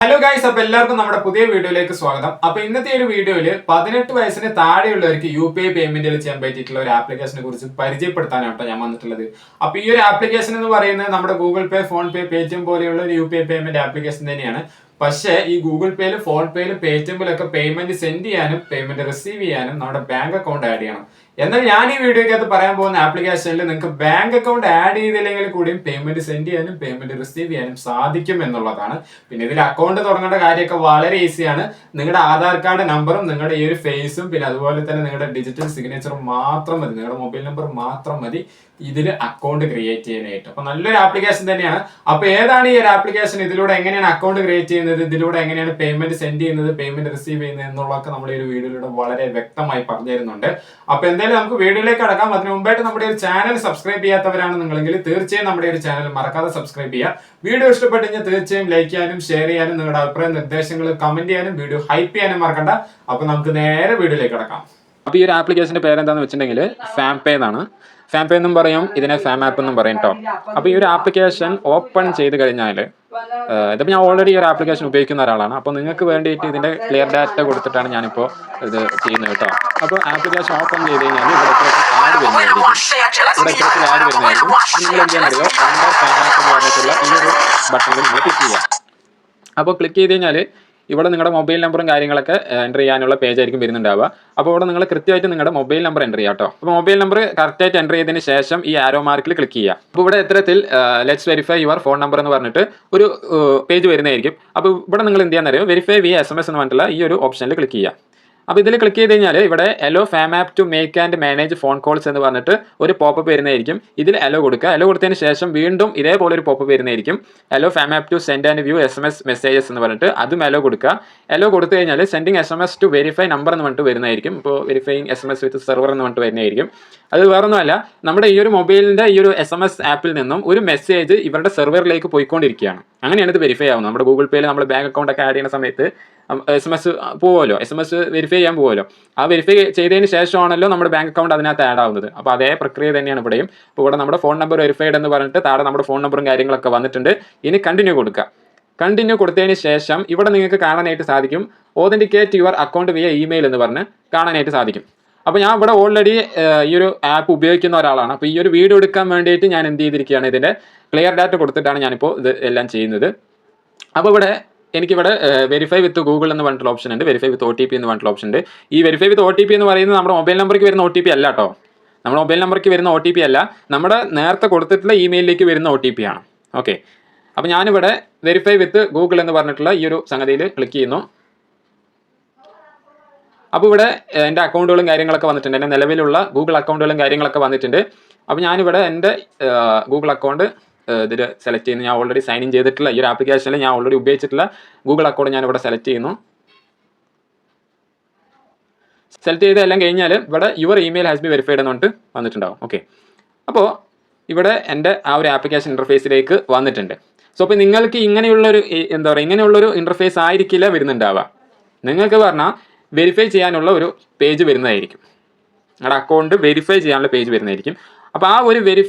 Hello guys, അപ്പൊ എല്ലാവർക്കും നമ്മുടെ പുതിയ വീഡിയോയിലേക്ക് സ്വാഗതം. അപ്പൊ ഇന്നത്തെ ഒരു വീഡിയോയിൽ 18 വയസ്സിന് താഴെയുള്ളവർക്ക് UPI പേയ്മെന്റുകൾ ചെയ്യാൻ പറ്റിയിട്ടുള്ള ഒരു ആപ്ലിക്കേഷനെ കുറിച്ച് പരിചയപ്പെടുത്താനാണ് ഞാൻ വന്നിട്ടുള്ളത്. അപ്പൊ ഈ ഒരു ആപ്ലിക്കേഷൻ എന്ന് പറയുന്നത് നമ്മുടെ ഗൂഗിൾ പേ, ഫോൺ പേ, പേടിഎം പോലെയുള്ള ഒരു UPI പേയ്മെന്റ് ആപ്ലിക്കേഷൻ തന്നെയാണ്. പക്ഷേ ഈ ഗൂഗിൾ പേയിലും ഫോൺ പേയിലും പേടിഎമ്മിലൊക്കെ പേയ്മെന്റ് സെൻഡ് ചെയ്യാനും പേയ്മെന്റ് റിസീവ് ചെയ്യാനും നമ്മുടെ ബാങ്ക് അക്കൗണ്ട് ആഡ് ചെയ്യണം. എന്നാൽ ഞാൻ ഈ വീഡിയോയ്ക്കകത്ത് പറയാൻ പോകുന്ന ആപ്ലിക്കേഷനിൽ നിങ്ങൾക്ക് ബാങ്ക് അക്കൗണ്ട് ആഡ് ചെയ്തില്ലെങ്കിൽ കൂടിയും പേയ്മെന്റ് സെൻഡ് ചെയ്യാനും പേയ്മെന്റ് റിസീവ് ചെയ്യാനും സാധിക്കും എന്നുള്ളതാണ്. പിന്നെ ഇതിൽ അക്കൗണ്ട് തുടങ്ങേണ്ട കാര്യമൊക്കെ വളരെ ഈസിയാണ്. നിങ്ങളുടെ ആധാർ കാർഡ് നമ്പറും നിങ്ങളുടെ ഈ ഒരു ഫേസും പിന്നെ അതുപോലെ തന്നെ നിങ്ങളുടെ ഡിജിറ്റൽ സിഗ്നേച്ചറും മാത്രം മതി, നിങ്ങളുടെ മൊബൈൽ നമ്പർ മാത്രം മതി ഇതിൽ അക്കൗണ്ട് ക്രിയേറ്റ് ചെയ്യാനായിട്ട്. അപ്പൊ നല്ലൊരു ആപ്ലിക്കേഷൻ തന്നെയാണ്. അപ്പൊ ഏതാണ് ഈ ഒരു ആപ്ലിക്കേഷൻ, ഇതിലൂടെ എങ്ങനെയാണ് അക്കൗണ്ട് ക്രിയേറ്റ് ചെയ്യുന്നത്, ഇതിലൂടെ എങ്ങനെയാണ് പേയ്മെന്റ് സെൻഡ് ചെയ്യുന്നത്, പേയ്മെന്റ് റിസീവ് ചെയ്യുന്നത് എന്നുള്ളതൊക്കെ നമ്മൾ ഈ ഒരു വീഡിയോയിലൂടെ വളരെ വ്യക്തമായി പറഞ്ഞു തരുന്നുണ്ട്. അപ്പൊ എന്തായാലും നമുക്ക് വീഡിയോയിലേക്ക് കടക്കാം. അതിന് മുമ്പായിട്ട് നമ്മുടെ ഒരു ചാനൽ സബ്സ്ക്രൈബ് ചെയ്യാത്തവരാണ് നിങ്ങളെങ്കിൽ തീർച്ചയായും നമ്മുടെ ഒരു ചാനൽ മറക്കാതെ സബ്സ്ക്രൈബ് ചെയ്യുക. വീഡിയോ ഇഷ്ടപ്പെട്ടു കഴിഞ്ഞാൽ തീർച്ചയായും ലൈക്ക് ചെയ്യാനും ഷെയർ ചെയ്യാനും നിങ്ങളുടെ അഭിപ്രായ നിർദ്ദേശങ്ങൾ കമന്റ് ചെയ്യാനും വീഡിയോ ഹൈപ്പ് ചെയ്യാനും മറക്കണ്ട. അപ്പൊ നമുക്ക് നേരെ വീഡിയോയിലേക്ക് കടക്കാം. അപ്പൊ ഈ ഒരു ആപ്ലിക്കേഷന്റെ പേരെന്താന്ന് വെച്ചിട്ടുണ്ടെങ്കിൽ ഫാം പേ എന്നാണ്. ഫാം പേ എന്നും പറയും, ഇതിനെ ഫാം ആപ്പ് എന്നും പറയും കേട്ടോ. അപ്പൊ ഈ ഒരു ആപ്ലിക്കേഷൻ ഓപ്പൺ ചെയ്ത് കഴിഞ്ഞാൽ ഇതിപ്പോൾ ഞാൻ ഓൾറെഡി ഈ ഒരു ആപ്ലിക്കേഷൻ ഉപയോഗിക്കുന്ന ഒരാളാണ്. അപ്പോൾ നിങ്ങൾക്ക് വേണ്ടിയിട്ട് ഇതിന്റെ ക്ലിയർ ഡാറ്റ കൊടുത്തിട്ടാണ് ഞാനിപ്പോൾ ഇത് ചെയ്യുന്നത് കേട്ടോ. അപ്പോൾ ആപ്ലിക്കേഷൻ ഓപ്പൺ ചെയ്ത് കഴിഞ്ഞാൽ ഇവിടെ ആഡ് വരുന്നതായിരിക്കും. നിങ്ങൾ എന്ത് ചെയ്യാൻ അറിയോ, ഫാം ആപ്പ് എന്ന് പറഞ്ഞിട്ടുള്ള ഈ ഒരു ബട്ടണിൽ നിങ്ങൾ ക്ലിക്ക് ചെയ്യുക. അപ്പോൾ ക്ലിക്ക് ചെയ്ത് കഴിഞ്ഞാൽ ഇവിടെ നിങ്ങളുടെ മൊബൈൽ നമ്പറും കാര്യങ്ങളൊക്കെ എൻ്റർ ചെയ്യാനുള്ള പേജ് ആയിരിക്കും വരുന്നുണ്ടാവുക. അപ്പോൾ ഇവിടെ നിങ്ങൾ കൃത്യമായിട്ട് നിങ്ങളുടെ മൊബൈൽ നമ്പർ എൻ്റർ ചെയ്യുക കേട്ടോ. അപ്പോൾ മൊബൈൽ നമ്പർ കറക്റ്റായിട്ട് എൻ്റർ ചെയ്തതിന് ശേഷം ഈ ആരോ മാർക്കിൽ ക്ലിക്ക് ചെയ്യുക. അപ്പോൾ ഇവിടെ ഇത്തരത്തിൽ let's verify your phone number എന്ന് പറഞ്ഞിട്ട് ഒരു പേജ് വരുന്നതായിരിക്കും. അപ്പോൾ ഇവിടെ നിങ്ങൾ എന്ത് ചെയ്യാൻ അറിയോ, വെരിഫൈ വി SMS എന്ന് പറഞ്ഞിട്ടുള്ള ഈ ഒരു ഓപ്ഷനിൽ ക്ലിക്ക് ചെയ്യുക. അപ്പോൾ ഇതിൽ ക്ലിക്ക് ചെയ്ത് കഴിഞ്ഞാൽ ഇവിടെ allow Farm app to make and manage phone calls എന്ന് പറഞ്ഞിട്ട് ഒരു പോപ്പപ്പ് വരുന്നതായിരിക്കും. ഇതിൽ അലോ കൊടുക്കുക. അലോ കൊടുത്തതിന് ശേഷം വീണ്ടും ഇതേപോലെ ഒരു പോപ്പപ്പ് വരുന്നതായിരിക്കും. Allow Farm app to send and view SMS messages എന്ന് പറഞ്ഞിട്ട് അതും അലോ കൊടുക്കുക. അലോ കൊടുത്തു കഴിഞ്ഞാൽ sending SMS to verify number എന്ന് പറഞ്ഞിട്ട് വരുന്നതായിരിക്കും. ഇപ്പോൾ വെരിഫൈങ് SMS വിത്ത് സെർവർ എന്ന് പറഞ്ഞിട്ട് വരുന്നതായിരിക്കും. അത് വേറൊന്നുമല്ല, നമ്മുടെ ഈ ഒരു മൊബൈലിൻ്റെ ഈ ഒരു SMS ആപ്പിൽ നിന്നും ഒരു മെസ്സേജ് ഇവരുടെ സെർവറിലേക്ക് പോയിക്കൊണ്ടിരിക്കുകയാണ്. അങ്ങനെയാണ് ഇത് വെരിഫൈ ആവുന്നത്. നമ്മുടെ ഗൂഗിൾ പേയിൽ നമ്മൾ ബാങ്ക് അക്കൗണ്ട് ഒക്കെ ആഡ് ചെയ്യുന്ന സമയത്ത് SMS പോവുമല്ലോ, SMS വെരിഫൈ ചെയ്യാൻ പോവുമല്ലോ. ആ വെരിഫൈ ചെയ്തതിന് ശേഷമാണല്ലോ നമ്മുടെ ബാങ്ക് അക്കൗണ്ട് അതിനകത്ത് ആഡ് ആവുന്നത്. അപ്പോൾ അതേ പ്രക്രിയ തന്നെയാണ് ഇവിടെയും. ഇപ്പോൾ ഇവിടെ നമ്മുടെ ഫോൺ നമ്പർ വെരിഫൈഡ് എന്ന് പറഞ്ഞിട്ട് താഴെ നമ്മുടെ ഫോൺ നമ്പറും കാര്യങ്ങളൊക്കെ വന്നിട്ടുണ്ട്. ഇനി കണ്ടിന്യൂ കൊടുക്കുക. കണ്ടിന്യൂ കൊടുത്തതിന് ശേഷം ഇവിടെ നിങ്ങൾക്ക് കാണാനായിട്ട് സാധിക്കും authenticate your account via email എന്ന് പറഞ്ഞ് കാണാനായിട്ട് സാധിക്കും. അപ്പോൾ ഞാൻ ഇവിടെ ഓൾറെഡി ഈ ഒരു ആപ്പ് ഉപയോഗിക്കുന്ന ഒരാളാണ്. അപ്പോൾ ഈ ഒരു വീഡിയോ എടുക്കാൻ വേണ്ടിയിട്ട് ഞാൻ എന്ത് ചെയ്തിരിക്കുകയാണ്, ഇതിൻ്റെ ക്ലിയർ ഡാറ്റ കൊടുത്തിട്ടാണ് ഞാനിപ്പോൾ ഇത് എല്ലാം ചെയ്യുന്നത്. അപ്പോൾ ഇവിടെ എനിക്കിവിടെ വെരിഫൈ വിത്ത് ഗൂഗിൾ എന്ന് പറഞ്ഞിട്ടുള്ള ഓപ്ഷൻ ഉണ്ട്, വെരിഫൈ വിത്ത് OTP എന്ന് പറഞ്ഞിട്ടുള്ള ഓപ്ഷൻ ഉണ്ട്. ഈ വെരിഫൈ വിത്ത് OTP എന്ന് പറയുന്നത് നമ്മുടെ മൊബൈൽ നമ്പർക്ക് വരുന്ന OTP അല്ല കേട്ടോ. നമ്മുടെ മൊബൈൽ നമ്പർക്ക് വരുന്ന OTP അല്ല, നമ്മുടെ നേരത്തെ കൊടുത്തിട്ടുള്ള ഇമെയിലിലേക്ക് വരുന്ന OTP ആണ്. ഓക്കെ, അപ്പോൾ ഞാനിവിടെ വെരിഫൈ വിത്ത് ഗൂഗിൾ എന്ന് പറഞ്ഞിട്ടുള്ള ഈ ഒരു സംഗതിയിൽ ക്ലിക്ക് ചെയ്യുന്നു. അപ്പോൾ ഇവിടെ എൻ്റെ അക്കൗണ്ടുകളും കാര്യങ്ങളൊക്കെ വന്നിട്ടുണ്ട്, എൻ്റെ നിലവിലുള്ള ഗൂഗിൾ അക്കൗണ്ടുകളും കാര്യങ്ങളൊക്കെ വന്നിട്ടുണ്ട്. അപ്പോൾ ഞാനിവിടെ എൻ്റെ ഗൂഗിൾ അക്കൗണ്ട് ഇതിൽ സെലക്ട് ചെയ്യുന്നു. ഞാൻ ഓൾറെഡി സൈൻ ഇൻ ചെയ്തിട്ടുള്ള ഈ ഒരു ആപ്ലിക്കേഷനിൽ ഞാൻ ഓൾറെഡി ഉപയോഗിച്ചിട്ടുള്ള ഗൂഗിൾ അക്കൗണ്ട് ഞാൻ ഇവിടെ സെലക്ട് ചെയ്യുന്നു. സെലക്ട് ചെയ്ത് എല്ലാം കഴിഞ്ഞാൽ ഇവിടെ your email has B verified എന്ന് പറഞ്ഞിട്ട് വന്നിട്ടുണ്ടാവും. ഓക്കെ, അപ്പോൾ ഇവിടെ എൻ്റെ ആ ഒരു ആപ്ലിക്കേഷൻ ഇൻ്റർഫേസിലേക്ക് വന്നിട്ടുണ്ട്. സോ അപ്പോൾ നിങ്ങൾക്ക് ഇങ്ങനെയുള്ളൊരു എന്താ പറയുക, ഇങ്ങനെയുള്ളൊരു ഇൻ്റർഫേസ് ആയിരിക്കില്ല വരുന്നുണ്ടാവുക. നിങ്ങൾക്ക് പറഞ്ഞാൽ വെരിഫൈ ചെയ്യാനുള്ള ഒരു പേജ് വരുന്നതായിരിക്കും, നിങ്ങളുടെ അക്കൗണ്ട് വെരിഫൈ ചെയ്യാനുള്ള പേജ് വരുന്നതായിരിക്കും. അപ്പോൾ ആ ഒരു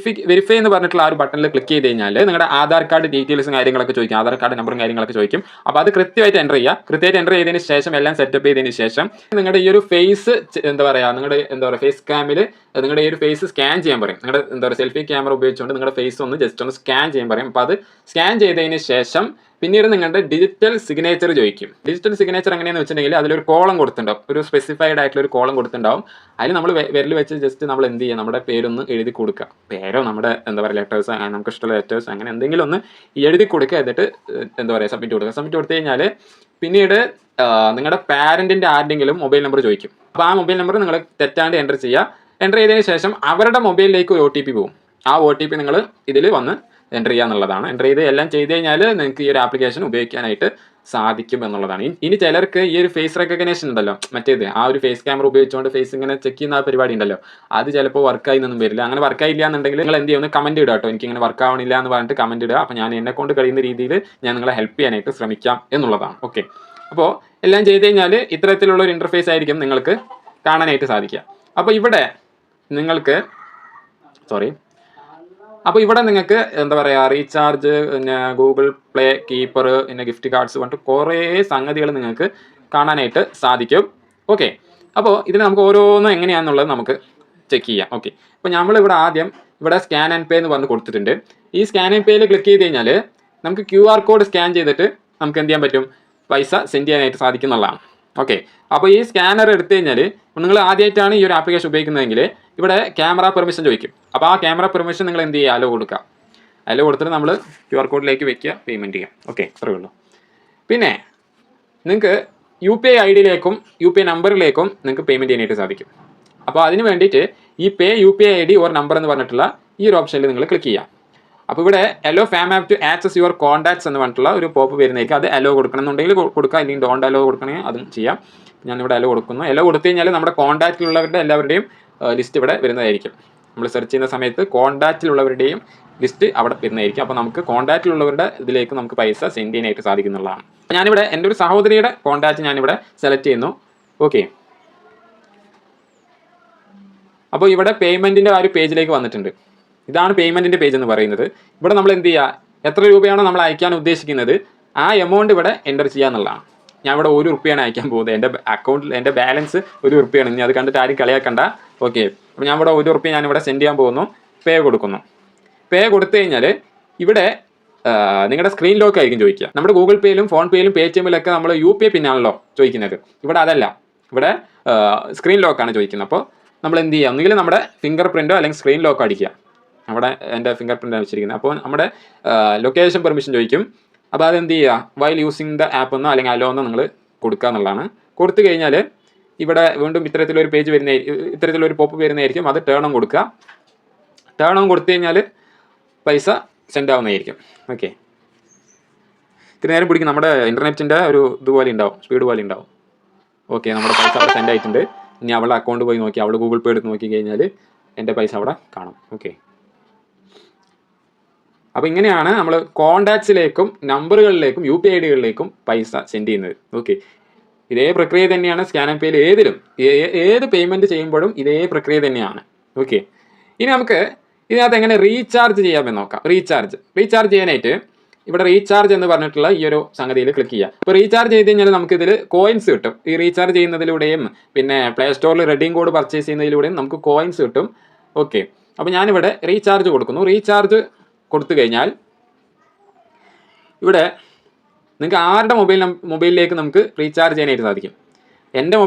വെരിഫൈ എന്ന് പറഞ്ഞിട്ടുള്ള ആ ഒരു ബട്ടണിൽ ക്ലിക്ക് ചെയ്ത് കഴിഞ്ഞാൽ നിങ്ങളുടെ ആധാർ കാർഡ് ഡീറ്റെയിൽസും കാര്യങ്ങളൊക്കെ ചോദിക്കും, ആധാർ കാർഡ് നമ്പറും കാര്യങ്ങളൊക്കെ ചോദിക്കും. അപ്പോൾ അത് കൃത്യമായിട്ട് എൻ്റർ ചെയ്യുക. കൃത്യമായിട്ട് എൻ്റർ ചെയ്തതിന് ശേഷം എല്ലാം സെറ്റപ്പ് ചെയ്തതിന് ശേഷം നിങ്ങളുടെ ഈ ഒരു ഫേസ് എന്താ പറയുക, നിങ്ങളുടെ ഫേസ് ക്യാമിൽ നിങ്ങളുടെ ഈ ഒരു ഫേസ് സ്കാൻ ചെയ്യാൻ പറയും. നിങ്ങളുടെ സെൽഫി ക്യാമറ ഉപയോഗിച്ചുകൊണ്ട് നിങ്ങളുടെ ഫേസ് ഒന്ന് ജസ്റ്റ് ഒന്ന് സ്കാൻ ചെയ്യാൻ പറയും. അപ്പോൾ അത് സ്കാൻ ചെയ്തതിന് ശേഷം പിന്നീട് നിങ്ങളുടെ ഡിജിറ്റൽ സിഗ്നേച്ചർ ചോദിക്കും. ഡിജിറ്റൽ സിഗ്നേച്ചർ എങ്ങനെയാണെന്ന് വെച്ചിട്ടുണ്ടെങ്കിൽ അതിലൊരു കോളം കൊടുത്തിട്ടുണ്ടാവും, ഒരു സ്പെസിഫൈഡ് ആയിട്ടുള്ള ഒരു കോളം കൊടുത്തിട്ടുണ്ടാവും. അതിൽ നമ്മൾ വിരൽ വെച്ച് ജസ്റ്റ് നമ്മൾ എന്ത് ചെയ്യുക, നമ്മുടെ പേരൊന്ന് എഴുതി കൊടുക്കുക. പേരോ നമ്മുടെ എന്താ പറയുക ലെറ്റേഴ്സ്, നമുക്ക് ഇഷ്ടമുള്ള ലെറ്റേഴ്സ് അങ്ങനെ എന്തെങ്കിലും ഒന്ന് എഴുതി കൊടുക്കുക. എന്നിട്ട് എന്താ പറയുക സബ്മിറ്റ് കൊടുക്കുക. സബ്മിറ്റ് കൊടുത്തു കഴിഞ്ഞാൽ പിന്നീട് നിങ്ങളുടെ പാരൻറ്റിൻ്റെ ആരുടെങ്കിലും മൊബൈൽ നമ്പർ ചോദിക്കും. അപ്പോൾ ആ മൊബൈൽ നമ്പർ നിങ്ങൾ തെറ്റാണ്ട് എൻ്റർ ചെയ്യുക. എൻ്റർ ചെയ്തതിന് ശേഷം അവരുടെ മൊബൈലിലേക്ക് ഒരു OTP പോകും. ആ OTP നിങ്ങൾ ഇതിൽ വന്ന് എൻ്റർ ചെയ്യുക എന്നുള്ളതാണ്. എൻ്റർ ചെയ്ത് എല്ലാം ചെയ്ത് കഴിഞ്ഞാൽ നിങ്ങൾക്ക് ഈ ഒരു ആപ്ലിക്കേഷൻ ഉപയോഗിക്കാനായിട്ട് സാധിക്കും എന്നുള്ളതാണ്. ഇനി ചിലർക്ക് ഈ ഒരു ഫേസ് റെക്കഗ്നേഷൻ ഉണ്ടല്ലോ, മറ്റേത് ആ ഒരു ഫേസ് ക്യാമറ ഉപയോഗിച്ചുകൊണ്ട് ഫേസ് ഇങ്ങനെ ചെക്ക് ചെയ്യുന്ന ആ പരിപാടി ഉണ്ടല്ലോ, അത് ചിലപ്പോൾ വർക്കായി നിന്നും വരില്ല. അങ്ങനെ വർക്കായില്ല എന്നുണ്ടെങ്കിൽ നിങ്ങൾ എന്ത് ചെയ്യുമെന്ന് കമൻറ്റ് ഇടുക കേട്ടോ. എനിക്ക് ഇങ്ങനെ വർക്ക് ആവണില്ല എന്ന് പറഞ്ഞിട്ട് കമൻറ്റ് ഇടുക. അപ്പോൾ ഞാൻ എന്നെ കൊണ്ട് കഴിയുന്ന രീതിയിൽ ഞാൻ നിങ്ങളെ ഹെൽപ്പ് ചെയ്യാനായിട്ട് ശ്രമിക്കാം എന്നുള്ളതാണ്. ഓക്കെ, അപ്പോൾ എല്ലാം ചെയ്ത് കഴിഞ്ഞാൽ ഇത്തരത്തിലുള്ള ഒരു ഇൻ്റർഫേസ് ആയിരിക്കും നിങ്ങൾക്ക് കാണാനായിട്ട് സാധിക്കുക. അപ്പോൾ ഇവിടെ നിങ്ങൾക്ക് അപ്പോൾ ഇവിടെ നിങ്ങൾക്ക് എന്താ പറയുക റീചാർജ്, പിന്നെ ഗൂഗിൾ പ്ലേ കീപ്പർ, പിന്നെ ഗിഫ്റ്റ് കാർഡ്സ് പറഞ്ഞിട്ട് കുറേ സംഗതികൾ നിങ്ങൾക്ക് കാണാനായിട്ട് സാധിക്കും. ഓക്കെ, അപ്പോൾ ഇതിന് നമുക്ക് ഓരോന്നും എങ്ങനെയാണെന്നുള്ളത് നമുക്ക് ചെക്ക് ചെയ്യാം. ഓക്കെ, അപ്പോൾ നമ്മളിവിടെ ആദ്യം ഇവിടെ സ്കാൻ ആൻഡ് പേ എന്ന് പറഞ്ഞ് കൊടുത്തിട്ടുണ്ട്. ഈ സ്കാൻ ആൻഡ് പേയിൽ ക്ലിക്ക് ചെയ്ത് കഴിഞ്ഞാൽ നമുക്ക് QR കോഡ് സ്കാൻ ചെയ്തിട്ട് നമുക്ക് എന്ത് ചെയ്യാൻ പറ്റും, പൈസ സെൻഡ് ചെയ്യാനായിട്ട് സാധിക്കുന്നുള്ളതാണ്. ഓക്കെ, അപ്പോൾ ഈ സ്കാനർ എടുത്തു കഴിഞ്ഞാൽ നിങ്ങൾ ആദ്യമായിട്ടാണ് ഈ ഒരു ആപ്ലിക്കേഷൻ ഉപയോഗിക്കുന്നതെങ്കിൽ ഇവിടെ ക്യാമറ പെർമിഷൻ ചോദിക്കും. അപ്പോൾ ആ ക്യാമറ പെർമിഷൻ നിങ്ങൾ എന്ത് ചെയ്യുക, അലോ കൊടുക്കുക. അലോ കൊടുത്തിട്ട് നമ്മൾ QR കോഡിലേക്ക് വെക്കുക, പേയ്മെൻറ്റ് ചെയ്യാം. ഓക്കെ, അത്രയേ ഉള്ളൂ. പിന്നെ നിങ്ങൾക്ക് UPI ID-യിലേക്കും UPI നമ്പറിലേക്കും നിങ്ങൾക്ക് പേയ്മെൻറ്റ് ചെയ്യാനായിട്ട് സാധിക്കും. അപ്പോൾ അതിന് വേണ്ടിയിട്ട് ഈ പേ UPI ID ഓർ നമ്പർ എന്ന് പറഞ്ഞിട്ടുള്ള ഈ ഒരു ഓപ്ഷനിൽ നിങ്ങൾ ക്ലിക്ക് ചെയ്യാം. അപ്പോൾ ഇവിടെ allow Farm app to access your contacts എന്ന് പറഞ്ഞിട്ടുള്ള ഒരു പോപ്പ് വരുന്നേക്ക് അത് അലോ കൊടുക്കണമെന്നുണ്ടെങ്കിൽ കൊടുക്കുക, അല്ലെങ്കിൽ ഡോണ്ട് അലോ കൊടുക്കണമെങ്കിൽ അതും ചെയ്യാം. ഞാനിവിടെ അലോ കൊടുക്കുന്നു. അലോ കൊടുത്തു കഴിഞ്ഞാൽ നമ്മുടെ കോൺടാക്റ്റിലുള്ളവരുടെ എല്ലാവരുടെയും ലിസ്റ്റ് ഇവിടെ വരുന്നതായിരിക്കും. നമ്മൾ സെർച്ച് ചെയ്യുന്ന സമയത്ത് കോൺടാക്റ്റിലുള്ളവരുടെയും ലിസ്റ്റ് അവിടെ വരുന്നതായിരിക്കും. അപ്പോൾ നമുക്ക് കോൺടാക്റ്റിലുള്ളവരുടെ ഇതിലേക്ക് നമുക്ക് പൈസ സെൻഡ് ചെയ്യാനായിട്ട് സാധിക്കുന്നുള്ളതാണ്. ഞാനിവിടെ എൻ്റെ ഒരു സഹോദരിയുടെ കോൺടാക്റ്റ് ഞാനിവിടെ സെലക്ട് ചെയ്യുന്നു. ഓക്കെ, അപ്പോൾ ഇവിടെ പേയ്മെൻറ്റിൻ്റെ ആ ഒരു പേജിലേക്ക് വന്നിട്ടുണ്ട്. ഇതാണ് പേയ്മെൻറ്റിൻ്റെ പേജ് എന്ന് പറയുന്നത്. ഇവിടെ നമ്മൾ എന്ത് ചെയ്യുക, എത്ര രൂപയാണോ നമ്മൾ അയക്കാൻ ഉദ്ദേശിക്കുന്നത് ആ എമൗണ്ട് ഇവിടെ എൻ്റർ ചെയ്യുക എന്നുള്ളതാണ്. ഞാൻ ഇവിടെ 1 റുപ്യാണ് അയക്കാൻ പോകുന്നത്. എൻ്റെ അക്കൗണ്ടിൽ എൻ്റെ ബാലൻസ് 1 റുപ്യാണ്. ഇനി അത് കണ്ടിട്ട് ആരും കളിയാക്കണ്ട. ഓക്കെ, അപ്പോൾ ഞാൻ ഇവിടെ 1 റുപ്യ ഞാനിവിടെ സെൻഡ് ചെയ്യാൻ പോകുന്നു. പേ കൊടുക്കുന്നു. പേ കൊടുത്തു കഴിഞ്ഞാൽ ഇവിടെ നിങ്ങളുടെ സ്ക്രീൻ ലോക്ക് ആയിരിക്കും ചോദിക്കുക. നമ്മുടെ ഗൂഗിൾ പേയിലും ഫോൺ പേയിലും പേടിഎമ്മിലൊക്കെ നമ്മൾ UPI പിന്നാണല്ലോ ചോദിക്കുന്നത്. ഇവിടെ അതല്ല, ഇവിടെ സ്ക്രീൻ ലോക്കാണ് ചോദിക്കുന്നത്. അപ്പോൾ നമ്മൾ എന്ത് ചെയ്യുക, ഒന്നുകിൽ നമ്മുടെ ഫിംഗർ പ്രിൻറ്റോ അല്ലെങ്കിൽ സ്ക്രീൻ ലോക്ക് അടിക്കുക. അവിടെ എൻ്റെ ഫിംഗർ പ്രിൻ്റാണ് വെച്ചിരിക്കുന്നത്. അപ്പോൾ നമ്മുടെ ലൊക്കേഷൻ പെർമിഷൻ ചോദിക്കും. അപ്പോൾ അതെന്ത് ചെയ്യുക, വൈൽ യൂസിങ് ദ ആപ്പ് എന്നോ അല്ലെങ്കിൽ അലോ എന്നോ നിങ്ങൾ കൊടുക്കുക എന്നുള്ളതാണ്. കൊടുത്തു കഴിഞ്ഞാൽ ഇവിടെ വീണ്ടും ഇത്തരത്തിലൊരു പേജ് ഇത്തരത്തിലൊരു പോപ്പ് വരുന്നതായിരിക്കും. അത് ടേൺ ഓൺ കൊടുക്കുക. ടേൺ ഓൺ കൊടുത്തു കഴിഞ്ഞാൽ പൈസ സെൻഡ് ആവുന്നതായിരിക്കും. ഓക്കെ, ഇത്തിരി നേരം പിടിക്കും. നമ്മുടെ ഇൻ്റർനെറ്റിൻ്റെ ഒരു ഇതുപോലെ ഉണ്ടാവും, സ്പീഡ് പോലെ ഉണ്ടാവും. ഓക്കെ, നമ്മുടെ പൈസ അവിടെ സെൻഡ് ആയിട്ടുണ്ട്. ഇനി അവളുടെ അക്കൗണ്ട് പോയി നോക്കി, അവൾ ഗൂഗിൾ പേ എടുത്ത് നോക്കി കഴിഞ്ഞാൽ എൻ്റെ പൈസ അവിടെ കാണും. ഓക്കെ, അപ്പോൾ ഇങ്ങനെയാണ് നമ്മൾ കോൺടാക്ട്സിലേക്കും നമ്പറുകളിലേക്കും UPI ID-കളിലേക്കും പൈസ സെൻഡ് ചെയ്യുന്നത്. ഓക്കെ, ഇതേ പ്രക്രിയ തന്നെയാണ് സ്കാൻ ആൻഡ് പേയിൽ ഏത് പേയ്മെൻറ്റ് ചെയ്യുമ്പോഴും ഇതേ പ്രക്രിയ തന്നെയാണ്. ഓക്കെ, ഇനി നമുക്ക് ഇതിനകത്ത് എങ്ങനെ റീചാർജ് ചെയ്യാമെന്ന് നോക്കാം. റീചാർജ് ചെയ്യാനായിട്ട് ഇവിടെ റീചാർജ് എന്ന് പറഞ്ഞിട്ടുള്ള ഈ ഒരു സംഗതിയിൽ ക്ലിക്ക് ചെയ്യുക. അപ്പോൾ റീചാർജ് ചെയ്ത് കഴിഞ്ഞാൽ നമുക്കിതിൽ കോയിൻസ് കിട്ടും. ഈ റീചാർജ് ചെയ്യുന്നതിലൂടെയും പിന്നെ പ്ലേ സ്റ്റോറിൽ റെഡീം കോഡ് പർച്ചേസ് ചെയ്യുന്നതിലൂടെയും നമുക്ക് കോയിൻസ് കിട്ടും. ഓക്കെ, അപ്പോൾ ഞാനിവിടെ റീചാർജ് കൊടുക്കുന്നു. റീചാർജ് കൊടുത്തു കഴിഞ്ഞാൽ ഇവിടെ നിങ്ങൾക്ക് ആരുടെ മൊബൈലിലേക്ക് നമുക്ക് റീചാർജ് ചെയ്യാനായിട്ട് സാധിക്കും. എൻ്റെ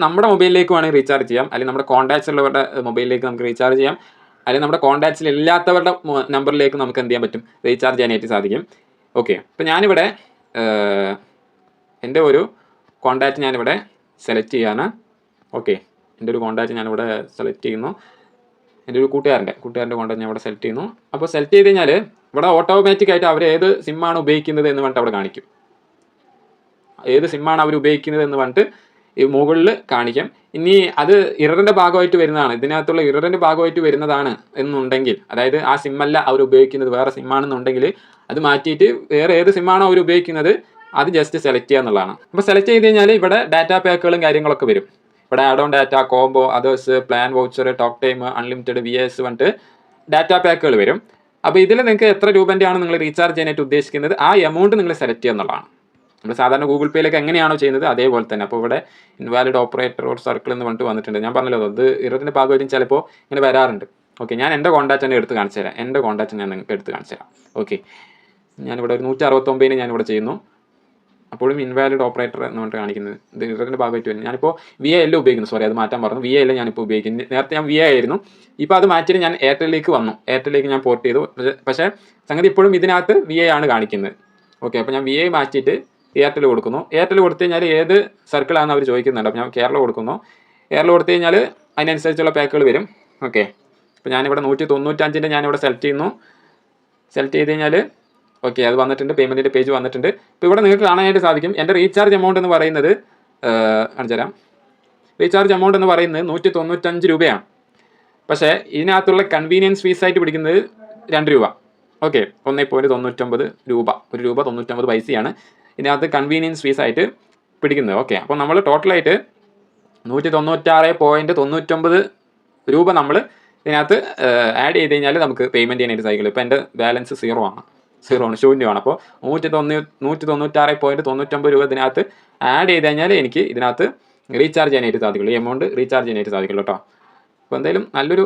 നമ്മുടെ മൊബൈലിലേക്ക് വേണമെങ്കിൽ റീചാർജ് ചെയ്യാം, അല്ലെങ്കിൽ നമ്മുടെ കോൺടാക്ട്സ് ഉള്ളവരുടെ മൊബൈലിലേക്ക് നമുക്ക് റീചാർജ് ചെയ്യാം, അല്ലെങ്കിൽ നമ്മുടെ കോൺടാക്ട്സിൽ ഇല്ലാത്തവരുടെ നമ്പറിലേക്ക് നമുക്ക് എന്ത് ചെയ്യാൻ പറ്റും, റീചാർജ് ചെയ്യാനായിട്ട് സാധിക്കും. ഓക്കെ, അപ്പോൾ ഞാനിവിടെ എൻ്റെ ഒരു കോൺടാക്റ്റ് ഞാനിവിടെ സെലക്ട് ചെയ്യാണ്. ഓക്കെ, എൻ്റെ ഒരു കോൺടാക്റ്റ് ഞാനിവിടെ സെലക്ട് ചെയ്യുന്നു. എൻ്റെ ഒരു കൂട്ടുകാരൻ്റെ കോൺടാക്റ്റ് ഞാൻ ഇവിടെ സെലക്ട് ചെയ്യുന്നു. അപ്പോൾ സെലക്ട് ചെയ്ത് കഴിഞ്ഞാൽ ഇവിടെ ഓട്ടോമാറ്റിക്കായിട്ട് അവർ ഏത് സിമ്മാണ് ഉപയോഗിക്കുന്നത് എന്ന് പറഞ്ഞിട്ട് അവിടെ കാണിക്കും. ഏത് സിമ്മാണ് അവർ ഉപയോഗിക്കുന്നത് എന്ന് പറഞ്ഞിട്ട് ഈ മുകളിൽ കാണിക്കാം. ഇനി അത് ഇററിൻ്റെ ഭാഗമായിട്ട് വരുന്നതാണ്, ഇതിനകത്തുള്ള ഇററിൻ്റെ ഭാഗമായിട്ട് വരുന്നതാണ് എന്നുണ്ടെങ്കിൽ, അതായത് ആ സിമ്മല്ല അവർ ഉപയോഗിക്കുന്നത് വേറെ സിമ്മാണെന്നുണ്ടെങ്കിൽ അത് മാറ്റിയിട്ട് വേറെ ഏത് സിമ്മാണോ അവർ ഉപയോഗിക്കുന്നത് അത് ജസ്റ്റ് സെലക്ട് ചെയ്യുക എന്നുള്ളതാണ്. അപ്പോൾ സെലക്ട് ചെയ്ത് കഴിഞ്ഞാൽ ഇവിടെ ഡാറ്റാ പാക്കുകളും കാര്യങ്ങളൊക്കെ വരും. ഇവിടെ add on data, combo, others, plan, voucher, talk time, unlimited, VAS പറഞ്ഞിട്ട് ഡാറ്റാ പാക്കുകൾ വരും. അപ്പോൾ ഇതിൽ നിങ്ങൾക്ക് എത്ര രൂപൻ്റെയാണ് നിങ്ങൾ റീചാർജ് ചെയ്യാനായിട്ട് ഉദ്ദേശിക്കുന്നത് ആ എമൗണ്ട് നിങ്ങൾ സെലക്ട് ചെയ്യുക എന്നുള്ളതാണ്. നമ്മൾ സാധാരണ ഗൂഗിൾ പേയിലേക്ക് എങ്ങനെയാണോ ചെയ്യുന്നത് അതേപോലെ തന്നെ. അപ്പോൾ ഇവിടെ ഇൻവാലിഡ് ഓപ്പറേറ്റർ ഓർ സർക്കിൾ എന്ന് പറഞ്ഞിട്ട് വന്നിട്ടുണ്ട്. ഞാൻ പറഞ്ഞല്ലോ അത് ഇററിൻ്റെ ഭാഗമായിട്ടും ചിലപ്പോൾ ഇങ്ങനെ വരാറുണ്ട്. ഓക്കെ, ഞാൻ എൻ്റെ കോൺടാക്റ്റ് തന്നെ എടുത്ത് കാണിച്ചു തരാം. എൻ്റെ കോൺടാക്റ്റ് ഞാൻ നിങ്ങൾക്ക് എടുത്ത് കാണിച്ചു തരാം. ഓക്കെ, ഞാനിവിടെ ഒരു 169 ഞാനിവിടെ ചെയ്യുന്നു. അപ്പോഴും ഇൻവാലിഡ് ഓപ്പറേറ്റർ എന്ന് പറഞ്ഞിട്ട് കാണിക്കുന്നത് ഇത് ഇററിൻ്റെ ഭാഗമായിട്ട് വരും. ഞാനിപ്പോൾ VA ഉപയോഗിക്കുന്നു. സോറി, അത് മാറ്റാൻ പറഞ്ഞു. VA ഞാനിപ്പോൾ ഉപയോഗിക്കുന്നത്. നേരത്തെ ഞാൻ VA ആയിരുന്നു. ഇപ്പോൾ അത് മാറ്റിയിട്ട് ഞാൻ എയർടെല്ലിലേക്ക് വന്നു. എയർടെല്ലിലേക്ക് ഞാൻ പോർട്ട് ചെയ്തു. പക്ഷേ സംഗതി ഇപ്പോഴും ഇതിനകത്ത് VA ആണ് കാണിക്കുന്നത്. ഓക്കെ, അപ്പോൾ ഞാൻ VA മാറ്റിയിട്ട് എയർടെൽ കൊടുക്കുന്നു. എയർടെൽ കൊടുത്തു കഴിഞ്ഞാൽ ഏത് സർക്കിളാണെന്ന് അവർ ചോദിക്കുന്നുണ്ട്. അപ്പോൾ ഞാൻ കേരള കൊടുക്കുന്നു. കേരള കൊടുത്തു കഴിഞ്ഞാൽ അതിനനുസരിച്ചുള്ള പാക്കുകൾ വരും. ഓക്കെ, അപ്പോൾ ഞാനിവിടെ 195 ഞാനിവിടെ സെലക്ട് ചെയ്യുന്നു. സെലക്ട് ചെയ്ത് കഴിഞ്ഞാൽ ഓക്കെ അത് വന്നിട്ടുണ്ട്, പേയ്മെൻറ്റിൻ്റെ പേജ് വന്നിട്ടുണ്ട്. ഇപ്പോൾ ഇവിടെ നിങ്ങൾക്ക് കാണാനായിട്ട് സാധിക്കും എൻ്റെ റീചാർജ് എമൗണ്ട് എന്ന് പറയുന്നത് കാണിച്ചു തരാം. റീചാർജ് എമൗണ്ട് എന്ന് പറയുന്നത് 195 രൂപയാണ്. പക്ഷേ ഇതിനകത്തുള്ള കൺവീനിയൻസ് ഫീസായിട്ട് പിടിക്കുന്നത് 2 രൂപ. ഓക്കെ, 1.99 രൂപ, 1 രൂപ 99 പൈസയാണ് ഇതിനകത്ത് കൺവീനിയൻസ് ഫീസായിട്ട് പിടിക്കുന്നത്. ഓക്കെ, അപ്പോൾ നമ്മൾ ടോട്ടലായിട്ട് 196.99 രൂപ നമ്മൾ ഇതിനകത്ത് ആഡ് ചെയ്ത് കഴിഞ്ഞാൽ നമുക്ക് പേയ്മെൻറ്റ് ചെയ്യാനായിട്ട് സാധിക്കുള്ളൂ. ഇപ്പോൾ എൻ്റെ ബാലൻസ് 0 ആണ്, ശൂന്യമാണ്. അപ്പോൾ 196.99 രൂപ ഇതിനകത്ത് ആഡ് ചെയ്ത് കഴിഞ്ഞാൽ എനിക്ക് ഇതിനകത്ത് റീചാർജ് ചെയ്യാനായിട്ട് സാധിക്കുള്ളൂ, ഈ എമൗണ്ട് റീചാർജ് ചെയ്യാനായിട്ട് സാധിക്കുള്ളൂ കേട്ടോ. അപ്പോൾ എന്തായാലും നല്ലൊരു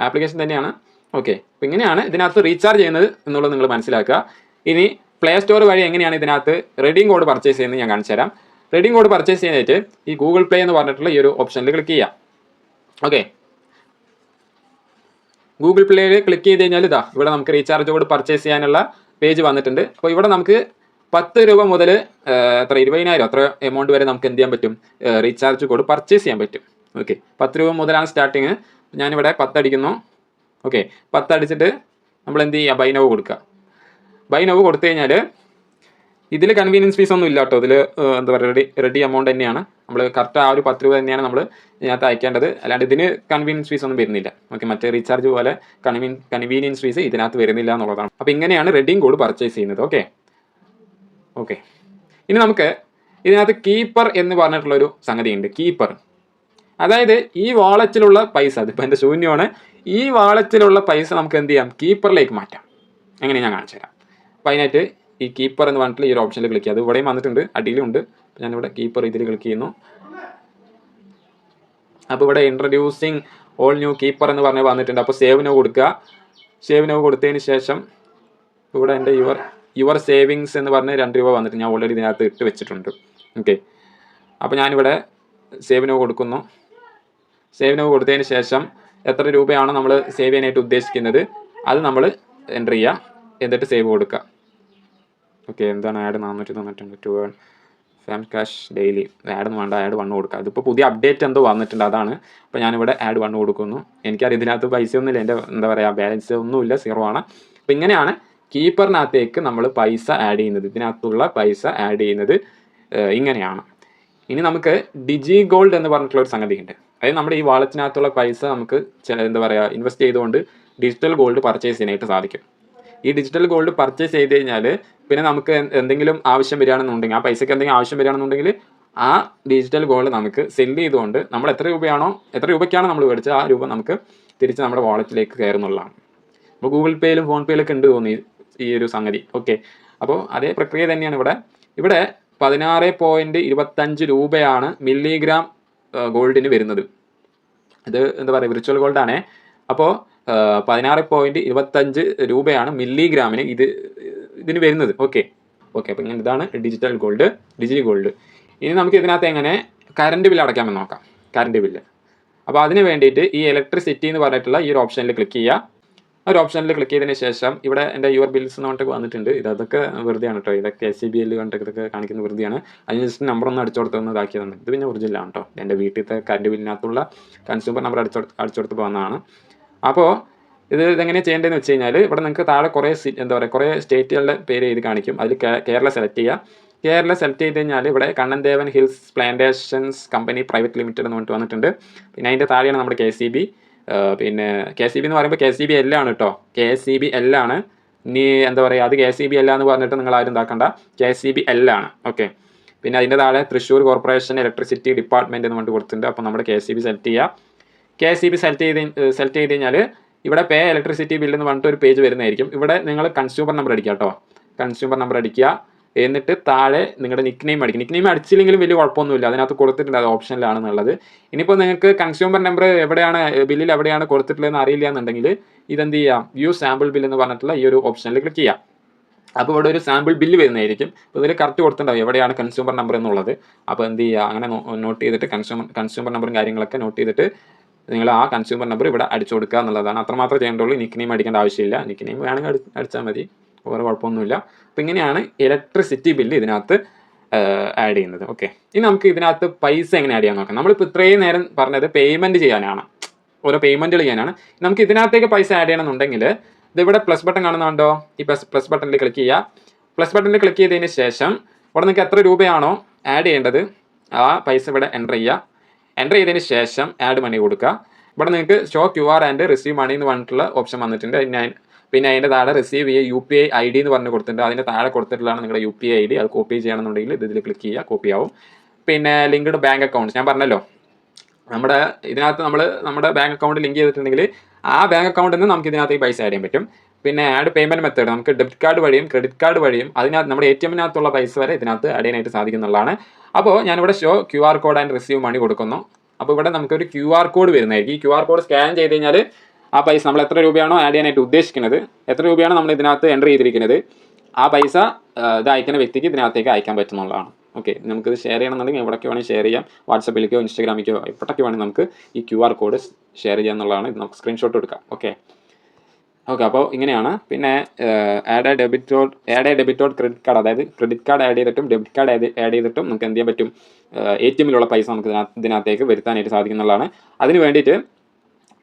ആപ്ലിക്കേഷൻ തന്നെയാണ്. ഓക്കെ, അപ്പോൾ ഇങ്ങനെയാണ് ഇതിനകത്ത് റീചാർജ് ചെയ്യുന്നത് എന്നുള്ളത് നിങ്ങൾ മനസ്സിലാക്കുക. ഇനി പ്ലേ സ്റ്റോർ വഴി എങ്ങനെയാണ് ഇതിനകത്ത് റെഡീം കോഡ് പർച്ചേസ് ചെയ്യുന്നത് ഞാൻ കാണിച്ചു തരാം. റെഡീം കോഡ് പർച്ചേസ് ചെയ്യാനായിട്ട് ഈ ഗൂഗിൾ പ്ലേ എന്ന് പറഞ്ഞിട്ടുള്ള ഈ ഒരു ഓപ്ഷനിൽ ക്ലിക്ക് ചെയ്യാം. ഓക്കെ, ഗൂഗിൾ പ്ലേയിൽ ക്ലിക്ക് ചെയ്ത് കഴിഞ്ഞാൽ ഇതാ ഇവിടെ നമുക്ക് റീചാർജ് കോഡ് പർച്ചേസ് ചെയ്യാനുള്ള പേജ് വന്നിട്ടുണ്ട്. അപ്പോൾ ഇവിടെ നമുക്ക് 10 രൂപ മുതൽ എത്ര 20,000 അത്ര എമൗണ്ട് വരെ നമുക്ക് എന്ത് ചെയ്യാൻ പറ്റും, റീചാർജ് കോഡ് പർച്ചേസ് ചെയ്യാൻ പറ്റും. ഓക്കെ, 10 രൂപ മുതലാണ് സ്റ്റാർട്ടിങ്. ഞാനിവിടെ 10 അടിക്കുന്നു. ഓക്കെ, 10 അടിച്ചിട്ട് നമ്മൾ എന്ത് ചെയ്യുക, ബൈ നൗ കൊടുക്കുക. ബൈ നൗ കൊടുത്തു കഴിഞ്ഞാൽ ഇതിൽ കൺവീനിയൻസ് ഫീസ് ഒന്നും ഇല്ല കേട്ടോ. ഇതിൽ എന്താ പറയുക, റെഡി എമൗണ്ട് തന്നെയാണ്. നമ്മൾ കറക്റ്റ് ആ ഒരു 10 രൂപ തന്നെയാണ് നമ്മൾ ഇതിനകത്ത് അയക്കേണ്ടത്. അല്ലാണ്ട് ഇതിന് കൺവീനിയൻസ് ഫീസ് ഒന്നും വരുന്നില്ല. ഓക്കെ, മറ്റേ റീചാർജ് പോലെ കൺവീനിയൻസ് ഫീസ് ഇതിനകത്ത് വരുന്നില്ല എന്നുള്ളതാണ്. അപ്പോൾ ഇങ്ങനെയാണ് റെഡീം കോഡ് പർച്ചേസ് ചെയ്യുന്നത്. ഓക്കെ, ഇനി നമുക്ക് ഇതിനകത്ത് കീപ്പർ എന്ന് പറഞ്ഞിട്ടുള്ളൊരു സംഗതി ഉണ്ട്. കീപ്പർ അതായത് ഈ വാളറ്റിലുള്ള പൈസ, അതിപ്പോൾ എൻ്റെ ശൂന്യമാണ്, ഈ വാളറ്റിലുള്ള പൈസ നമുക്ക് എന്ത് ചെയ്യാം, കീപ്പറിലേക്ക് മാറ്റാം. എങ്ങനെ ഞാൻ കാണിച്ചു തരാം. അപ്പോൾ അതിനായിട്ട് ഈ കീപ്പർ എന്ന് പറഞ്ഞിട്ടുള്ള ഈ ഒരു ഓപ്ഷനിൽ ക്ലിക്ക് ചെയ്യുക. അത് ഇവിടെയും വന്നിട്ടുണ്ട്, അടിയിലുണ്ട്. ഞാനിവിടെ കീപ്പർ ഇതിൽ ക്ലിക്ക് ചെയ്യുന്നു. അപ്പോൾ ഇവിടെ ഇൻട്രൊഡ്യൂസിങ് ഓൾ ന്യൂ കീപ്പർ എന്ന് പറഞ്ഞ് വന്നിട്ടുണ്ട്. അപ്പോൾ സേവ് നൗ കൊടുക്കുക. സേവ് നൗ കൊടുത്തതിന് ശേഷം ഇവിടെ എൻ്റെ യുവർ സേവിങ്സ് എന്ന് പറഞ്ഞ് 2 രൂപ വന്നിട്ട് ഞാൻ ഓൾറെഡി ഇതിനകത്ത് ഇട്ട് വെച്ചിട്ടുണ്ട്. ഓക്കെ, അപ്പോൾ ഞാനിവിടെ സേവ് നൗ കൊടുക്കുന്നു. സേവ് നൗ കൊടുത്തതിന് ശേഷം എത്ര രൂപയാണ് നമ്മൾ സേവ് ചെയ്യാനായിട്ട് ഉദ്ദേശിക്കുന്നത് അത് നമ്മൾ എൻ്റർ ചെയ്യുക, എന്നിട്ട് സേവ് കൊടുക്കുക. ഓക്കെ, എന്താണ് add 492 to earn Farm cash daily. Add വേണ്ട, ആഡ് 1 കൊടുക്കുക. അതിപ്പോൾ പുതിയ അപ്ഡേറ്റ് എന്തോ വന്നിട്ടുണ്ട്, അതാണ്. അപ്പോൾ ഞാനിവിടെ ആഡ് 1 കൊടുക്കുന്നു. എനിക്കറിയാം ഇതിനകത്ത് പൈസ ഒന്നുമില്ല, എൻ്റെ എന്താ പറയുക ബാലൻസ് ഒന്നുമില്ല, 0 ആണ്. അപ്പോൾ ഇങ്ങനെയാണ് കീപ്പറിനകത്തേക്ക് നമ്മൾ പൈസ ആഡ് ചെയ്യുന്നത്. ഇതിനകത്തുള്ള പൈസ ആഡ് ചെയ്യുന്നത് ഇങ്ങനെയാണ്. ഇനി നമുക്ക് ഡിജി ഗോൾഡ് എന്ന് പറഞ്ഞിട്ടുള്ള ഒരു സംഗതി ഉണ്ട്. അതായത് നമ്മുടെ ഈ വാളറ്റിനകത്തുള്ള പൈസ നമുക്ക് എന്താ പറയുക ഇൻവെസ്റ്റ് ചെയ്തുകൊണ്ട് ഡിജിറ്റൽ ഗോൾഡ് പർച്ചേസ് ചെയ്യാനായിട്ട് സാധിക്കും. ഈ ഡിജിറ്റൽ ഗോൾഡ് പർച്ചേസ് ചെയ്ത് കഴിഞ്ഞാൽ പിന്നെ നമുക്ക് എന്തെങ്കിലും ആവശ്യം വരികയാണെന്നുണ്ടെങ്കിൽ, ആ പൈസയ്ക്ക് എന്തെങ്കിലും ആവശ്യം വരികയാണെന്നുണ്ടെങ്കിൽ ആ ഡിജിറ്റൽ ഗോൾഡ് നമുക്ക് സെല്ല് ചെയ്തുകൊണ്ട് നമ്മൾ എത്ര രൂപയ്ക്കാണ് നമ്മൾ മേടിച്ചത് ആ രൂപ നമുക്ക് തിരിച്ച് നമ്മുടെ വാളറ്റിലേക്ക് കയറുന്നുള്ളതാണ്. അപ്പോൾ ഗൂഗിൾ പേയിലും ഫോൺ പേയിലൊക്കെ ഉണ്ട് തോന്നി ഈ ഒരു സംഗതി. ഓക്കെ, അപ്പോൾ അതേ പ്രക്രിയ തന്നെയാണ് ഇവിടെ 16.25 രൂപയാണ് മില്ലിഗ്രാം ഗോൾഡിന് വരുന്നത്. ഇത് എന്താ പറയുക വിർച്വൽ ഗോൾഡാണേ. അപ്പോൾ 16.25 രൂപയാണ് മില്ലിഗ്രാമിന് ഇതിന് വരുന്നത്. ഓക്കെ, അപ്പോൾ ഇതാണ് ഡിജിറ്റൽ ഗോൾഡ്, ഡിജി ഗോൾഡ്. ഇനി നമുക്ക് ഇതിനകത്ത് എങ്ങനെ കറണ്ട് ബില്ല് അടയ്ക്കാമെന്ന് നോക്കാം. കറണ്ട് ബില്ല്, അപ്പോൾ അതിന് വേണ്ടിയിട്ട് ഈ ഇലക്ട്രിസിറ്റി എന്ന് പറഞ്ഞിട്ടുള്ള ഈ ഒരു ഓപ്ഷനിൽ ക്ലിക്ക് ചെയ്യുക. ഒരു ഓപ്ഷനിൽ ക്ലിക്ക് ചെയ്തതിന് ശേഷം ഇവിടെ എൻ്റെ യുവർ ബിൽസ് എന്ന് പറഞ്ഞിട്ട് വന്നിട്ടുണ്ട്. അതൊക്കെ വെറുതെയാണ് കേട്ടോ. ഇതൊക്കെ SCBL കണ്ടൊക്കെ ഇതൊക്കെ കാണിക്കുന്ന വെറുതെയാണ്. അതിന് ജസ്റ്റ് നമ്പറൊന്നും അടിച്ചുകൊടുത്തൊന്ന് ഇതാക്കിയതാണ്. ഇത് പിന്നെ ഒറിജിനലാണ് കേട്ടോ. എൻ്റെ വീട്ടിലത്തെ കറണ്ട് ബില്ലിനകത്തുള്ള കൺസ്യൂമർ നമ്പർ അടിച്ചുകൊടുത്ത് പോകുന്നതാണ്. അപ്പോൾ ഇതെങ്ങനെ ചെയ്യേണ്ടതെന്ന് വെച്ച് കഴിഞ്ഞാൽ ഇവിടെ നിങ്ങൾക്ക് താഴെ കുറേ എന്താ പറയുക കുറേ സ്റ്റേറ്റുകളുടെ പേര് എഴുതി കാണിക്കും. അതിൽ കേരള സെലക്ട് ചെയ്യുക. കേരള സെലക്ട് ചെയ്ത് കഴിഞ്ഞാൽ ഇവിടെ Kannan Devan hills plantations company private limited എന്ന് പറഞ്ഞിട്ട് വന്നിട്ടുണ്ട്. പിന്നെ അതിൻ്റെ താഴെയാണ് നമ്മുടെ KCB. പിന്നെ KCB എന്ന് പറയുമ്പോൾ KCB L ആണ് കേട്ടോ. KCB L ആണ്. ഇനി എന്താ പറയുക അത് KCB L എന്ന് പറഞ്ഞിട്ട് നിങ്ങൾ ആരും ഇതാക്കണ്ട, KCB L ആണ്. ഓക്കെ, പിന്നെ അതിൻ്റെ താഴെ തൃശ്ശൂർ കോർപ്പറേഷൻ ഇലക്ട്രിസിറ്റി ഡിപ്പാർട്ട്മെൻറ്റ് എന്ന് പറഞ്ഞിട്ട് കൊടുത്തിട്ടുണ്ട്. അപ്പോൾ നമ്മുടെ KCB സെലക്ട് ചെയ്യുക. KCB സെലക്ട് ചെയ്ത് കഴിഞ്ഞാൽ ഇവിടെ പേ ഇലക്ട്രിസിറ്റി ബില്ല് എന്ന് പറഞ്ഞിട്ട് ഒരു പേജ് വരുന്നതായിരിക്കും. ഇവിടെ നിങ്ങൾ കൺസ്യൂമർ നമ്പർ അടിക്കുക കേട്ടോ. കൺസ്യൂമർ നമ്പർ അടിക്കുക. എന്നിട്ട് താഴെ നിങ്ങളുടെ നിക്ക് നെയിം അടിക്കും. നിക്ക് നെയിം അടിച്ചില്ലെങ്കിലും വലിയ കുഴപ്പമൊന്നുമില്ല, അതിനകത്ത് കൊടുത്തിട്ടുണ്ട്, അത് ഓപ്ഷനിലാണെന്നുള്ളത്. ഇനിയിപ്പോൾ നിങ്ങൾക്ക് കൺസ്യൂമർ നമ്പർ എവിടെയാണ് ബില്ലിൽ എവിടെയാണ് കൊടുത്തിട്ടുള്ളതെന്ന് അറിയില്ല എന്നുണ്ടെങ്കിൽ ഇതെന്ത് ചെയ്യാം, വ്യൂ സാമ്പിൾ ബില്ല് എന്ന് പറഞ്ഞിട്ടുള്ള ഈ ഒരു ഓപ്ഷനിൽ ക്ലിക്ക് ചെയ്യാം. അപ്പോൾ ഇവിടെ ഒരു സാമ്പിൾ ബില്ല് വരുന്നതായിരിക്കും. അപ്പോൾ ഇതിൽ കറക്റ്റ് കൊടുത്തിട്ടുണ്ടാവും എവിടെയാണ് കൺസ്യൂമർ നമ്പർ എന്നുള്ളത്. അപ്പോൾ എന്ത് ചെയ്യുക, അങ്ങനെ നോട്ട് ചെയ്തിട്ട് കൺസ്യൂമർ നമ്പറും കാര്യങ്ങളൊക്കെ നോട്ട് ചെയ്തിട്ട് നിങ്ങൾ ആ കൺസ്യൂമർ നമ്പർ ഇവിടെ അടിച്ചു കൊടുക്കുക എന്നുള്ളതാണ്. അത്രമാത്രം ചെയ്യേണ്ടുള്ളൂ. നിക്ക് നെയിം അടിക്കേണ്ട ആവശ്യമില്ല. നിക്ക് നെയിം വേണമെങ്കിൽ അടിച്ചാൽ മതി, വേറെ കുഴപ്പമൊന്നുമില്ല. അപ്പോൾ ഇങ്ങനെയാണ് ഇലക്ട്രിസിറ്റി ബില്ല് ഇതിനകത്ത് ആഡ് ചെയ്യുന്നത്. ഓക്കെ, ഇനി നമുക്ക് ഇതിനകത്ത് പൈസ എങ്ങനെ ആഡ് ചെയ്യാൻ നോക്കാം. നമ്മളിപ്പോൾ ഇത്രയും നേരം പറഞ്ഞത് പേയ്മെൻറ്റ് ചെയ്യാനാണ്, ഓരോ പേയ്മെൻറ്റുകൾ ചെയ്യാനാണ്. നമുക്ക് ഇതിനകത്തേക്ക് പൈസ ആഡ് ചെയ്യണമെന്നുണ്ടെങ്കിൽ ഇതിവിടെ പ്ലസ് ബട്ടൺ കാണുന്നുണ്ടോ, ഈ പ്ലസ് ബട്ടണിൽ ക്ലിക്ക് ചെയ്യുക. പ്ലസ് ബട്ടണിൽ ക്ലിക്ക് ചെയ്തതിന് ശേഷം ഇവിടെ നിങ്ങൾക്ക് എത്ര രൂപയാണോ ആഡ് ചെയ്യേണ്ടത് ആ പൈസ ഇവിടെ എൻ്റർ ചെയ്യുക. എൻ്റർ ചെയ്തതിന് ശേഷം ആഡ് മണി കൊടുക്കുക. ഇവിടെ നിങ്ങൾക്ക് show QR and receive money എന്ന് പറഞ്ഞിട്ടുള്ള ഓപ്ഷൻ വന്നിട്ടുണ്ട്. പിന്നെ അതിൻ്റെ താഴെ റിസീവ് ചെയ്യുക UPI ID എന്ന് പറഞ്ഞ് കൊടുത്തിട്ടുണ്ട്. അതിൻ്റെ താഴെ കൊടുത്തിട്ടുള്ളതാണ് നിങ്ങളുടെ UPI ID. അത് കോപ്പി ചെയ്യണമെന്നുണ്ടെങ്കിൽ ഇതിൽ ക്ലിക്ക് ചെയ്യുക, കോപ്പി ആവും. പിന്നെ ലിങ്ക്ഡ് ബാങ്ക് അക്കൗണ്ട് ഞാൻ പറഞ്ഞല്ലോ, ഇതിനകത്ത് നമ്മുടെ ബാങ്ക് അക്കൗണ്ട് ലിങ്ക് ചെയ്തിട്ടുണ്ടെങ്കിൽ ആ ബാങ്ക് അക്കൗണ്ടിൽ നിന്ന് നമുക്ക് ഇതിനകത്തേക്ക് പൈസ ആഡ് ചെയ്യാൻ പറ്റും. പിന്നെ ആഡ് പേയ്മെന്റ് മെത്തേഡ് നമുക്ക് ഡെബിറ്റ് കാർഡ് വഴിയും ക്രെഡിറ്റ് കാർഡ് വഴിയും അതിനകത്ത് നമ്മുടെ ATM-നകത്തുള്ള പൈസ വരെ ഇതിനകത്ത് ആഡ് ചെയ്യാനായിട്ട് സാധിക്കുന്നുള്ളതാണ്. അപ്പോൾ ഞാനിവിടെ show QR code and receive money കൊടുക്കുന്നു. അപ്പോൾ ഇവിടെ നമുക്കൊരു QR കോഡ് വരുന്നതായിരിക്കും. ഈ QR കോഡ് സ്കാൻ ചെയ്ത് കഴിഞ്ഞാൽ ആ പൈസ നമ്മൾ എത്ര രൂപയാണോ ആഡ് ചെയ്യാനായിട്ട് ഉദ്ദേശിക്കുന്നത്, എത്ര രൂപയാണ് നമ്മൾ ഇതിനകത്ത് എൻ്റർ ചെയ്തിരിക്കുന്നത്, ആ പൈസ ഇത് അയക്കുന്ന വ്യക്തിക്ക് ഇതിനകത്തേക്ക് അയക്കാൻ പറ്റുന്നതാണ്. ഓക്കെ, നമുക്കിത് ഷെയർ ചെയ്യണമെന്നുണ്ടെങ്കിൽ എവിടേക്ക് വേണമെങ്കിൽ ഷെയർ ചെയ്യാം. വാട്സപ്പിലേക്കോ ഇൻസ്റ്റാഗ്രാമിലേക്കോ എപ്പോഴൊക്കെ വേണമെങ്കിൽ നമുക്ക് ഈ QR കോഡ് ഷെയർ ചെയ്യാം എന്നുള്ളതാണ്. ഇത് നമുക്ക് സ്ക്രീൻഷോട്ട് എടുക്കാം. ഓക്കെ, അപ്പോൾ ഇങ്ങനെയാണ്. പിന്നെ add A debit credit card, അതായത് ക്രെഡിറ്റ് കാർഡ് ആഡ് ചെയ്തിട്ടും ഡെബിറ്റ് കാർഡ് ആഡ് ചെയ്തിട്ടും നമുക്ക് എന്ത് ചെയ്യാൻ പറ്റും, ATM-ലുള്ള പൈസ നമുക്ക് ഇതിനകത്തേക്ക് വരുത്താനായിട്ട് സാധിക്കുന്നുള്ളതാണ്. അതിന് വേണ്ടിയിട്ട്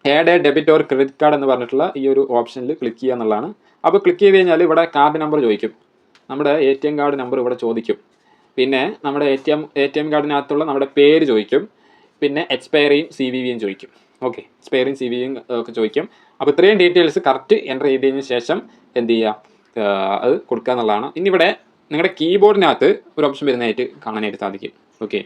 add A debit or credit card എന്ന് പറഞ്ഞിട്ടുള്ള ഈ ഒരു ഓപ്ഷനിൽ ക്ലിക്ക് ചെയ്യുക എന്നുള്ളതാണ്. അപ്പോൾ ക്ലിക്ക് ചെയ്ത് കഴിഞ്ഞാൽ ഇവിടെ കാർഡ് നമ്പർ ചോദിക്കും, നമ്മുടെ ATM കാർഡ് നമ്പർ ഇവിടെ ചോദിക്കും. പിന്നെ നമ്മുടെ ATM കാർഡിനകത്തുള്ള നമ്മുടെ പേര് ചോദിക്കും. പിന്നെ എക്സ്പയറിയും CVVയും ചോദിക്കും. ഓക്കെ, എക്സ്പയറിയും CVVയും ഒക്കെ ചോദിക്കും. അപ്പോൾ ഇത്രയും ഡീറ്റെയിൽസ് കറക്റ്റ് എൻ്റർ ചെയ്തതിന് ശേഷം എന്ത് ചെയ്യുക, അത് കൊടുക്കുക എന്നുള്ളതാണ്. ഇനി ഇവിടെ നിങ്ങളുടെ കീബോർഡിനകത്ത് ഒരു ഓപ്ഷൻ വരുന്നതായിട്ട് കാണാനായിട്ട് സാധിക്കും. ഓക്കെ,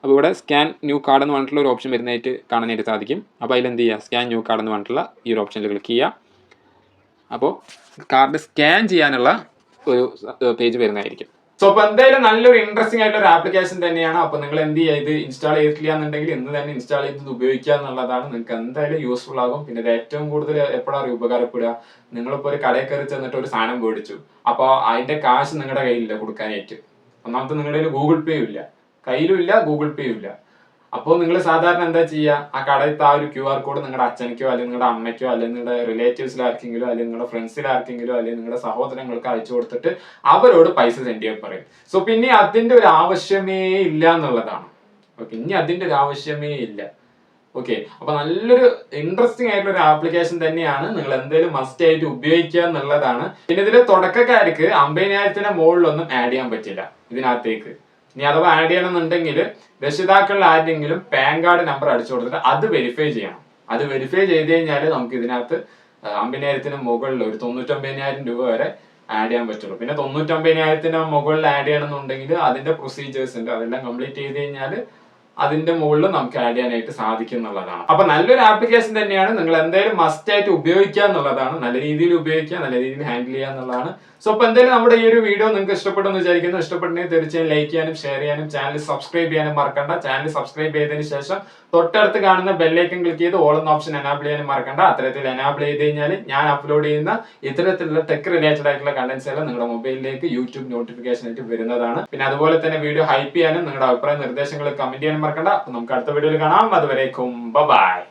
അപ്പോൾ ഇവിടെ സ്കാൻ ന്യൂ കാർഡ് എന്ന് പറഞ്ഞിട്ടുള്ള ഒരു ഓപ്ഷൻ വരുന്നതായിട്ട് കാണാനായിട്ട് സാധിക്കും. അപ്പോൾ അതിൽ എന്ത് ചെയ്യുക, സ്കാൻ ന്യൂ കാർഡ് എന്ന് പറഞ്ഞിട്ടുള്ള ഈ ഒരു ഓപ്ഷനിൽ ക്ലിക്ക് ചെയ്യുക. അപ്പോൾ കാർഡ് സ്കാൻ ചെയ്യാനുള്ള ഒരു പേജ് വരുന്നതായിരിക്കും. സോ അപ്പോൾ എന്തായാലും നല്ലൊരു ഇൻട്രസ്റ്റിംഗ് ആയിട്ടുള്ള ഒരു ആപ്ലിക്കേഷൻ തന്നെയാണ്. അപ്പോൾ നിങ്ങൾ എന്ത് ചെയ്യുക, ഇത് ഇൻസ്റ്റാൾ ചെയ്തിട്ടില്ല എന്നുണ്ടെങ്കിൽ ഇന്ന് തന്നെ ഇൻസ്റ്റാൾ ചെയ്ത് ഉപയോഗിക്കുക എന്നുള്ളതാണ്. നിങ്ങൾക്ക് എന്തായാലും യൂസ്ഫുൾ ആകും. പിന്നെ ഇത് ഏറ്റവും കൂടുതൽ എപ്പോഴാണ് ഉപകാരപ്പെടുക, നിങ്ങളിപ്പോൾ ഒരു കടയിൽ കയറി ചെന്നിട്ട് ഒരു സാധനം മേടിച്ചു, അപ്പോൾ അതിന്റെ കാശ് നിങ്ങളുടെ കയ്യിലില്ല കൊടുക്കാനായിട്ട്. ഒന്നാമത്തെ നിങ്ങളുടെ കയ്യിൽ ഗൂഗിൾ പേ ഇല്ല, കയ്യിലും ഇല്ല, ഗൂഗിൾ പേ ഇല്ല. അപ്പോൾ നിങ്ങൾ സാധാരണ എന്താ ചെയ്യുക, ആ കടയിലത്തെ ആ ഒരു QR കോഡ് നിങ്ങളുടെ അച്ഛനക്കോ അല്ലെങ്കിൽ നിങ്ങളുടെ അമ്മയ്ക്കോ അല്ലെങ്കിൽ നിങ്ങളുടെ റിലേറ്റീവ്സിലാർക്കെങ്കിലും അല്ലെങ്കിൽ നിങ്ങളുടെ ഫ്രണ്ട്സിലാർക്കെങ്കിലും അല്ലെങ്കിൽ നിങ്ങളുടെ സഹോദരങ്ങൾക്ക് അയച്ചു കൊടുത്തിട്ട് അവരോട് പൈസ സെൻഡ് ചെയ്യാൻ പറയും. സോ പിന്നെ അതിന്റെ ഒരു ആവശ്യമേ ഇല്ല എന്നുള്ളതാണ്. ഓക്കെ, ഇനി അതിന്റെ ഒരു ആവശ്യമേ ഇല്ല. ഓക്കെ, അപ്പൊ നല്ലൊരു ഇൻട്രസ്റ്റിംഗ് ആയിട്ടുള്ള ഒരു ആപ്ലിക്കേഷൻ തന്നെയാണ്. നിങ്ങൾ എന്തായാലും മസ്റ്റ് ആയിട്ട് ഉപയോഗിക്കുക എന്നുള്ളതാണ്. പിന്നെ ഇതിൽ തുടക്കക്കാർക്ക് 50,000 മുകളിലൊന്നും ആഡ് ചെയ്യാൻ പറ്റില്ല ഇതിനകത്തേക്ക്. ഇനി അഥവാ ആഡ് ചെയ്യണമെന്നുണ്ടെങ്കിൽ രക്ഷിതാക്കളിൽ ആരെങ്കിലും പാൻ കാർഡ് നമ്പർ അടിച്ചു കൊടുത്തിട്ട് അത് വെരിഫൈ ചെയ്യണം. അത് വെരിഫൈ ചെയ്ത് കഴിഞ്ഞാൽ നമുക്ക് ഇതിനകത്ത് 50,000 മുകളിൽ ഒരു 99,000 രൂപ വരെ ആഡ് ചെയ്യാൻ പറ്റുള്ളൂ. പിന്നെ 99,000 മുകളിൽ ആഡ് ചെയ്യണമെന്നുണ്ടെങ്കിൽ അതിന്റെ പ്രൊസീജിയേഴ്സ് ഉണ്ട്, അതെല്ലാം കംപ്ലീറ്റ് ചെയ്ത് കഴിഞ്ഞാൽ അതിന്റെ മുകളിൽ നമുക്ക് ആഡ് ചെയ്യാനായിട്ട് സാധിക്കും എന്നുള്ളതാണ്. അപ്പൊ നല്ലൊരു ആപ്ലിക്കേഷൻ തന്നെയാണ്. നിങ്ങൾ എന്തായാലും മസ്റ്റ് ആയിട്ട് ഉപയോഗിക്കുക എന്നുള്ളതാണ്. നല്ല രീതിയിൽ ഉപയോഗിക്കുക, നല്ല രീതിയിൽ ഹാൻഡിൽ ചെയ്യുക എന്നുള്ളതാണ്. സോ അപ്പൊ എന്തായാലും നമ്മുടെ ഈ ഒരു വീഡിയോ നിങ്ങൾക്ക് ഇഷ്ടപ്പെട്ടെന്ന് വിചാരിക്കുന്നു. ഇഷ്ടപ്പെട്ടെങ്കിൽ തീർച്ചയായും ലൈക്ക് ചെയ്യാനും ഷെയർ ചെയ്യാനും ചാനൽ സബ്സ്ക്രൈബ് ചെയ്യാനും മറക്കണ്ട. ചാനൽ സബ്സ്ക്രൈബ് ചെയ്തതിന് ശേഷം തൊട്ടടുത്ത് കാണുന്ന ബെല്ലൈക്കൺ ക്ലിക്ക് ചെയ്ത് ഓൾ എന്ന ഓപ്ഷൻ എനാബിൾ ചെയ്യാനും മറക്കണ്ട. അത്തരത്തിൽ എനാബിൾ ചെയ്ത് കഴിഞ്ഞാൽ ഞാൻ അപ്ലോഡ് ചെയ്യുന്ന ഇത്തരത്തിലുള്ള ടെക് റിലേറ്റഡ് ആയിട്ടുള്ള കണ്ടന്റ്സ് എല്ലാം നിങ്ങളുടെ മൊബൈലിലേക്ക് യൂട്യൂബ് നോട്ടിഫിക്കേഷൻ ആയിട്ട് വരുന്നതാണ്. പിന്നെ അതുപോലെ തന്നെ വീഡിയോ ഹൈപ്പ് ചെയ്യാനും നിങ്ങളുടെ അഭിപ്രായ നിർദ്ദേശങ്ങൾ കമന്റ് ചെയ്യാനും മറക്കണ്ട. അപ്പൊ നമുക്ക് അടുത്ത വീഡിയോയിൽ കാണാം. അതുവരേക്കും ബൈ.